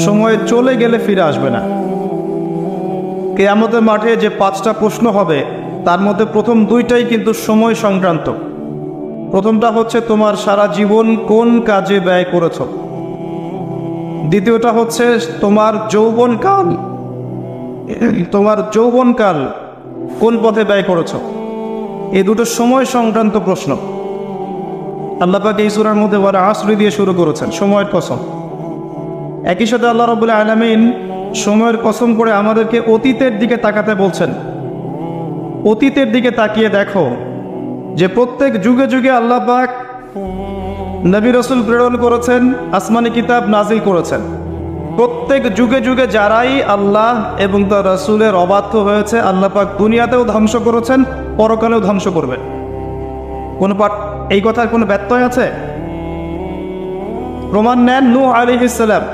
সময় চলে গেলে ফিরে আসবে না। কিয়ামতের মাঠে যে 5টা প্রশ্ন হবে তার মধ্যে প্রথম 2টাই কিন্তু সময় সংক্রান্ত। প্রথমটা হচ্ছে তোমার সারা জীবন কোন কাজে ব্যয় করেছ। দ্বিতীয়টা হচ্ছে তোমার যৌবনকাল কোন পথে ব্যয় করেছ। এই দুটো সময় সংক্রান্ত প্রশ্ন। আল্লাহ পাক এই সূরার মধ্যে ওয়াল আসরি দিয়ে শুরু করেছেন, সময়ের কসম। একই সাথে আল্লাহ রাব্বুল আলামিন সময়ের কসম করে আমাদেরকে অতীতের দিকে তাকাতে বলছেন। অতীতের দিকে তাকিয়ে দেখো যে প্রত্যেক যুগে যুগে আল্লাহ পাক নবী রাসূল প্রেরণ করেছেন, আসমানি কিতাব নাজিল করেছেন। প্রত্যেক যুগে যুগে যারাই আল্লাহ এবং তার রাসূলের অবাধ্য হয়েছে আল্লাহ পাক দুনিয়াতেও ধ্বংস করেছেন, পরকালেও ধ্বংস করবেন। এই কথার কোনো ব্যত্যয় আছে? প্রমাণ নেন নূহ আলাইহিস সালাম